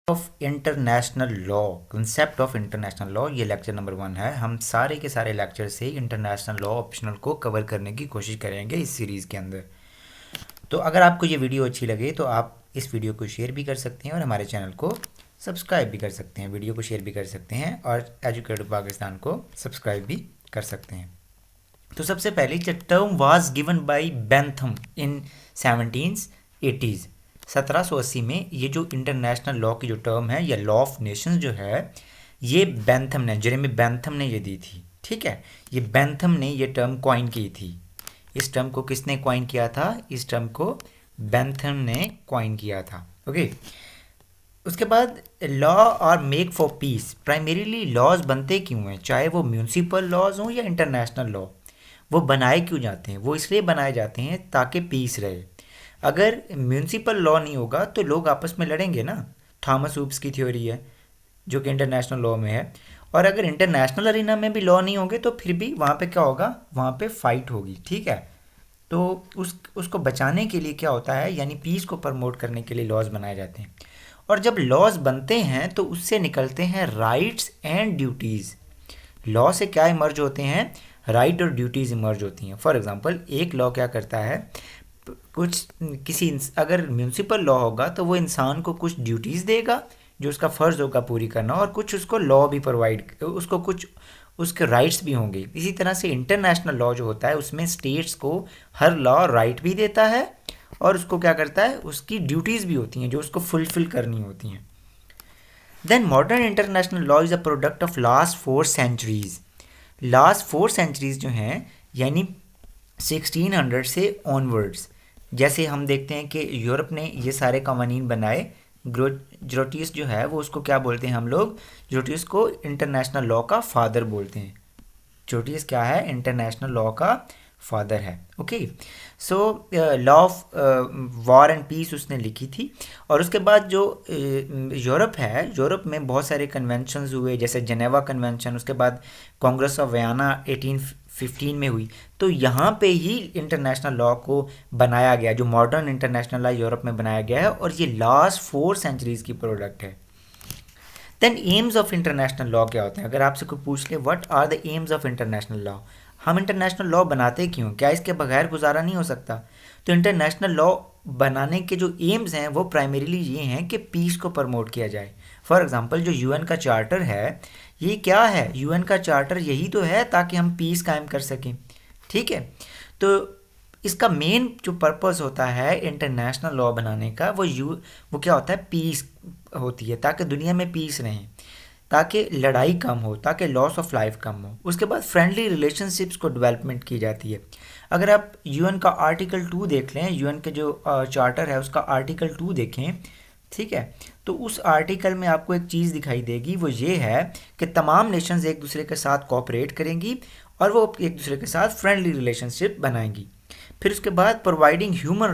Of international law, concept of international law, ये lecture number 1 है। हम सारे के सारे लेक्चर से इंटरनेशनल लॉ ऑप्शनल को कवर करने की कोशिश करेंगे इस सीरीज़ के अंदर। तो अगर आपको ये वीडियो अच्छी लगे तो आप इस वीडियो को शेयर भी कर सकते हैं और हमारे चैनल को सब्सक्राइब भी कर सकते हैं, वीडियो को शेयर भी कर सकते हैं और एजुकेटेड पाकिस्तान को सब्सक्राइब भी कर सकते हैं। तो सबसे पहले the term was given by Bentham in 1780s। 1780 में ये जो इंटरनेशनल लॉ की जो टर्म है या लॉ ऑफ नेशंस जो है, ये बेंथम ने, जेरेमी बेंथम ने ये दी थी। ठीक है, ये बेंथम ने ये टर्म कॉइन की थी। इस टर्म को किसने कॉइन किया था? इस टर्म को बेंथम ने कॉइन किया था। ओके, उसके बाद लॉ और make for peace. Primarily laws बनते क्यों हैं, चाहे वो म्यूनसिपल लॉज हों या इंटरनेशनल लॉ, वो बनाए क्यों जाते हैं? वो इसलिए बनाए जाते हैं ताकि पीस रहे। अगर म्यूनसिपल लॉ नहीं होगा तो लोग आपस में लड़ेंगे ना। थॉमस हुब्स की थ्योरी है जो कि इंटरनेशनल लॉ में है। और अगर इंटरनेशनल अरीना में भी लॉ नहीं होंगे तो फिर भी वहाँ पे क्या होगा? वहाँ पे फाइट होगी। ठीक है, तो उसको बचाने के लिए क्या होता है, यानी पीस को प्रमोट करने के लिए लॉज बनाए जाते हैं। और जब लॉज बनते हैं तो उससे निकलते हैं राइट्स एंड ड्यूटीज़। लॉ से क्या इमर्ज होते हैं? राइट और ड्यूटीज़ इमर्ज होती हैं। फॉर एग्जांपल, एक लॉ क्या करता है, अगर म्यूनसिपल लॉ होगा तो वो इंसान को कुछ ड्यूटीज़ देगा जो उसका फ़र्ज़ होगा पूरी करना, और कुछ उसको लॉ भी प्रोवाइड, उसको कुछ उसके राइट्स भी होंगे। इसी तरह से इंटरनेशनल लॉ जो होता है उसमें स्टेट्स को हर लॉ राइट भी देता है और उसको क्या करता है, उसकी ड्यूटीज़ भी होती हैं जो उसको फुलफिल करनी होती हैं। Then modern international law is a product of last 4 centuries. Last 4 centuries जो हैं, यानी 1600 से ऑनवर्ड्स। जैसे हम देखते हैं कि यूरोप ने ये सारे कवानीन बनाए। ग्रोटियस जो है वो उसको क्या बोलते हैं हम लोग? ग्रोटियस को इंटरनेशनल लॉ का फादर बोलते हैं। ग्रोटियस क्या है? इंटरनेशनल लॉ का फादर है। Okay, so law of war and peace उसने लिखी थी। और उसके बाद जो यूरोप है, यूरोप में बहुत सारे कन्वेंशंस हुए, जैसे जेनेवा कन्वेंशन, उसके बाद कांग्रेस ऑफ वियना 1815 में हुई। तो यहाँ पे ही इंटरनेशनल लॉ को बनाया गया, जो मॉडर्न इंटरनेशनल लॉ यूरोप में बनाया गया है, और ये लास्ट 4 सेंचुरीज़ की प्रोडक्ट है। Then aims of international law क्या होते हैं? अगर आपसे कोई पूछ ले what are the aims of international law, हम इंटरनेशनल लॉ बनाते क्यों, क्या इसके बगैर गुजारा नहीं हो सकता? तो इंटरनेशनल लॉ बनाने के जो एम्स हैं वो प्राइमरीली ये हैं कि पीस को प्रमोट किया जाए। फॉर एग्जांपल, जो यूएन का चार्टर है, ये क्या है? यूएन का चार्टर यही तो है ताकि हम पीस कायम कर सकें। ठीक है, तो इसका मेन जो पर्पस होता है इंटरनेशनल लॉ बनाने का, वो क्या होता है? पीस होती है, ताकि दुनिया में पीस रहे, ताकि लड़ाई कम हो, ताकि लॉस ऑफ लाइफ कम हो। उसके बाद फ्रेंडली रिलेशनशिप्स को डेवलपमेंट की जाती है। अगर आप यूएन का आर्टिकल 2 देख लें, यूएन के जो चार्टर है उसका आर्टिकल 2 देखें, ठीक है, तो उस आर्टिकल में आपको एक चीज़ दिखाई देगी, वो ये है कि तमाम नेशंस एक दूसरे के साथ कोऑपरेट करेंगी और वो एक दूसरे के साथ फ्रेंडली रिलेशनशिप बनाएंगी। फिर उसके बाद प्रोवाइडिंग ह्यूमन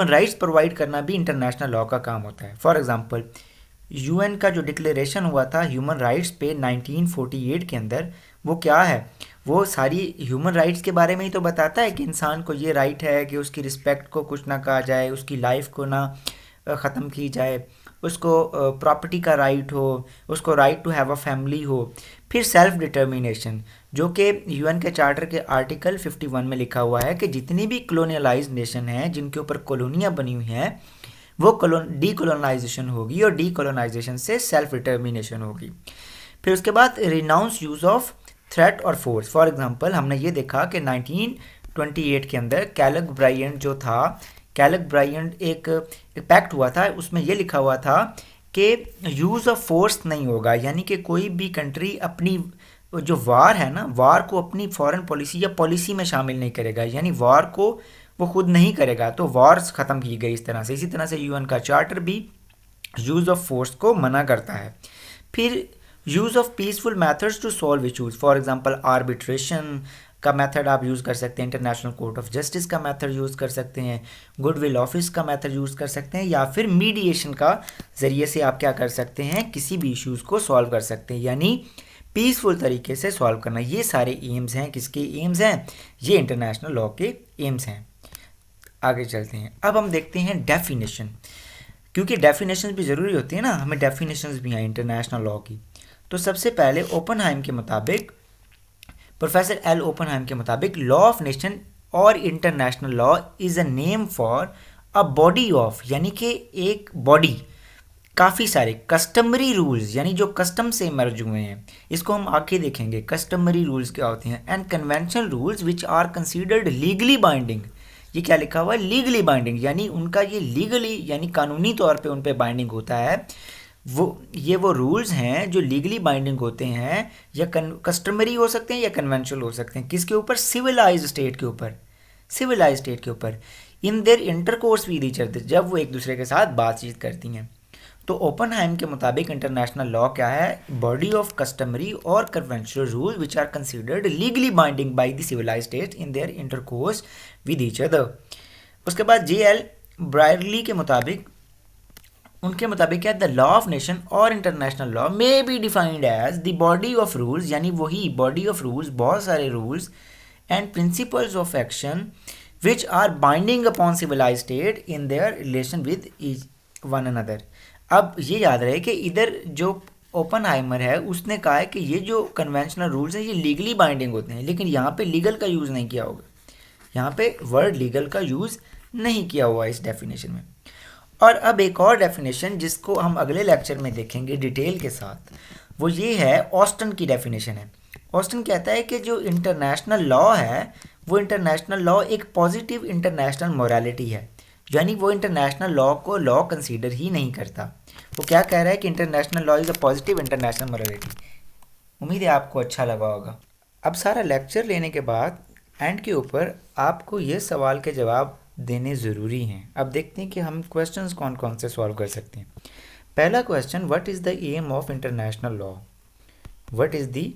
राइट्स प्रोवाइड करना भी इंटरनेशनल लॉ का काम होता है। फॉर एग्जांपल, यूएन का जो डिक्लेरेशन हुआ था ह्यूमन राइट्स पे 1948 के अंदर, वो क्या है? वो सारी ह्यूमन राइट्स के बारे में ही तो बताता है कि इंसान को ये राइट है कि उसकी रिस्पेक्ट को कुछ ना कहा जाए, उसकी लाइफ को ना ख़त्म की जाए, उसको प्रॉपर्टी का राइट हो, उसको right to have a family हो। फिर सेल्फ डिटर्मिनेशन, जो कि यूएन के चार्टर के आर्टिकल 51 में लिखा हुआ है कि जितनी भी कॉलोनियलाइज्ड नेशन हैं जिनके ऊपर कॉलोनियाँ बनी हुई हैं, वो डीकोलोनाइजेशन होगी और डीकोलोनाइजेशन से सेल्फ डिटर्मिनेशन होगी। फिर उसके बाद रिनाउंस यूज़ ऑफ थ्रेट और फोर्स। फॉर एग्जांपल, हमने ये देखा कि 1928 के अंदर कैलग ब्रायंट जो था, कैलग ब्रायंट एक पैक्ट हुआ था, उसमें ये लिखा हुआ था कि यूज़ ऑफ फोर्स नहीं होगा, यानी कि कोई भी कंट्री अपनी जो वार है ना, वार को अपनी फॉरेन पॉलिसी या पॉलिसी में शामिल नहीं करेगा, यानी वार को वो खुद नहीं करेगा, तो वॉर्स ख़त्म की गई इस तरह से। इसी तरह से यूएन का चार्टर भी यूज़ ऑफ फोर्स को मना करता है। फिर use of peaceful methods to solve issues. For example, arbitration का मेथड आप यूज़ कर सकते हैं, इंटरनेशनल कोर्ट ऑफ जस्टिस का मेथड यूज़ कर सकते हैं, गुडविल ऑफिस का मेथड यूज़ कर सकते हैं, या फिर मीडिएशन का ज़रिए से आप क्या कर सकते हैं, किसी भी इश्यूज़ को सॉल्व कर सकते हैं, यानी पीसफुल तरीके से सॉल्व करना। ये सारे एम्स हैं, किसके एम्स हैं? ये इंटरनेशनल लॉ के एम्स हैं। आगे चलते हैं, अब हम देखते हैं डेफिनेशन। क्योंकि डेफिनेशंस भी ज़रूरी होती है ना, हमें डेफिनेशंस भी हैं इंटरनेशनल लॉ की। तो सबसे पहले ओपनहाइम के मुताबिक, प्रोफेसर एल ओपनहाइम के मुताबिक, लॉ ऑफ नेशन और international law is a name for a body of, यानी कि एक बॉडी, काफ़ी सारे कस्टमरी रूल्स, यानी जो कस्टम से मर्ज हुए हैं, इसको हम आगे देखेंगे कस्टमरी रूल्स क्या होते हैं, and conventional rules which are considered legally binding. ये क्या लिखा हुआ है, लीगली बाइंडिंग, यानी उनका ये लीगली यानी कानूनी तौर पे उन पे बाइंडिंग होता है। वो रूल्स हैं जो लीगली बाइंडिंग होते हैं, या कस्टमरी हो सकते हैं या कन्वेंशनल हो सकते हैं। किसके ऊपर, सिविलाइज स्टेट के ऊपर, सिविलाइज स्टेट के ऊपर, इन their intercourse with each other, जब वो एक दूसरे के साथ बातचीत करती हैं। तो ओपनहाइम के मुताबिक इंटरनेशनल लॉ क्या है, बॉडी ऑफ कस्टमरी और conventional rule which are considered legally binding by the civilise state in their intercourse with each other. उसके बाद जे एल ब्रायरली के मुताबिक, उनके मुताबिक क्या, द लॉ ऑफ नेशन और international law may be defined as the body of rules, यानी वही बॉडी ऑफ रूल्स, बहुत सारे rules and principles of action which are binding upon civilise state in their relation with one another. अब ये याद रहे कि इधर जो ओपनहाइमर है उसने कहा है कि ये जो कन्वेंशनल रूल्स हैं ये लीगली बाइंडिंग होते हैं, लेकिन यहाँ पे लीगल का यूज़ नहीं किया होगा, यहाँ पे वर्ड लीगल का यूज़ नहीं किया हुआ इस डेफिनेशन में। और अब एक और डेफिनेशन जिसको हम अगले लेक्चर में देखेंगे डिटेल के साथ, वो ये है ऑस्टन की डेफिनेशन है। ऑस्टन कहता है कि जो इंटरनेशनल लॉ है वो इंटरनेशनल लॉ एक पॉजिटिव इंटरनेशनल मोरालिटी है, यानी वो इंटरनेशनल लॉ को लॉ कंसीडर ही नहीं करता। वो क्या कह रहा है कि international law is a positive international morality. उम्मीद है आपको अच्छा लगा होगा। अब सारा लेक्चर लेने के बाद एंड के ऊपर आपको ये सवाल के जवाब देने ज़रूरी हैं। अब देखते हैं कि हम क्वेश्चंस कौन कौन से सॉल्व कर सकते हैं। पहला question, what is the aim of international law. What is the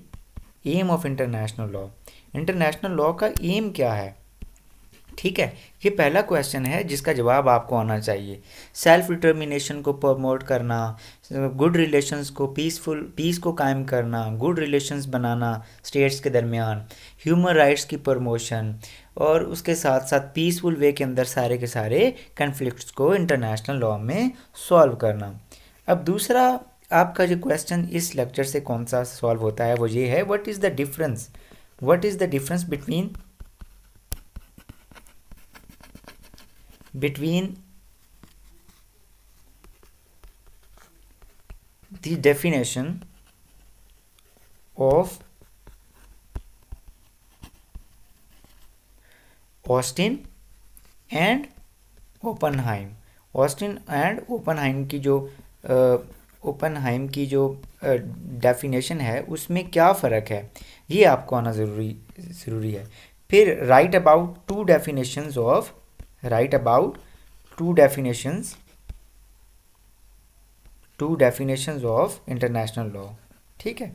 aim of international law, international law का एम क्या है। ठीक है, ये पहला क्वेश्चन है जिसका जवाब आपको आना चाहिए। सेल्फ डिटर्मिनेशन को प्रमोट करना, गुड रिलेशंस को पीस को कायम करना, गुड रिलेशंस बनाना स्टेट्स के दरमियान, ह्यूमन राइट्स की प्रमोशन, और उसके साथ साथ पीसफुल वे के अंदर सारे के सारे कन्फ्लिक्ट्स को इंटरनेशनल लॉ में सॉल्व करना। अब दूसरा आपका जो क्वेश्चन इस लेक्चर से कौन सा सॉल्व होता है वो ये है, what is the difference between the definition of Austin and Oppenheim. Austin and Oppenheim की जो डेफिनेशन है उसमें क्या फ़र्क है, ये आपको आना ज़रूरी है। फिर write about two definitions of international law. ठीक है,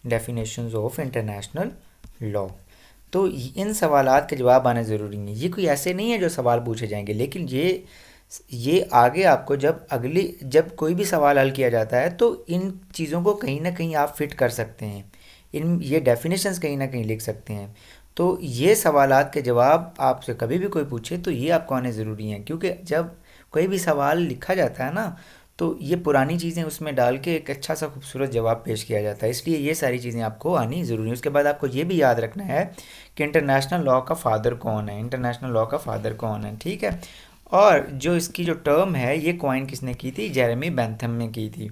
डेफिनेशंस ऑफ इंटरनेशनल लॉ। तो इन सवालात के जवाब आने ज़रूरी हैं। ये कोई ऐसे नहीं है जो सवाल पूछे जाएंगे, लेकिन ये आगे आपको जब कोई भी सवाल हल किया जाता है तो इन चीज़ों को कहीं ना कहीं आप फिट कर सकते हैं, ये डेफिनेशंस कहीं ना कहीं लिख सकते हैं। तो ये सवालात के जवाब आपसे कभी भी कोई पूछे तो ये आपको आने ज़रूरी हैं, क्योंकि जब कोई भी सवाल लिखा जाता है ना तो ये पुरानी चीज़ें उसमें डाल के एक अच्छा सा खूबसूरत जवाब पेश किया जाता है, इसलिए ये सारी चीज़ें आपको आनी ज़रूरी है। उसके बाद आपको ये भी याद रखना है कि इंटरनेशनल लॉ का फादर कौन है, ठीक है। और जो इसकी जो टर्म है ये कॉइन किसने की थी, जेरेमी बेंथम ने की थी।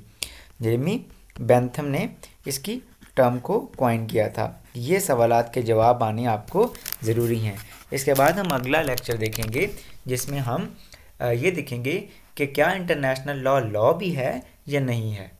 जेरेमी बेंथम ने इसकी टर्म को कॉइन किया था। ये सवालात के जवाब आने आपको ज़रूरी हैं। इसके बाद हम अगला लेक्चर देखेंगे जिसमें हम ये देखेंगे कि क्या इंटरनेशनल लॉ भी है या नहीं है।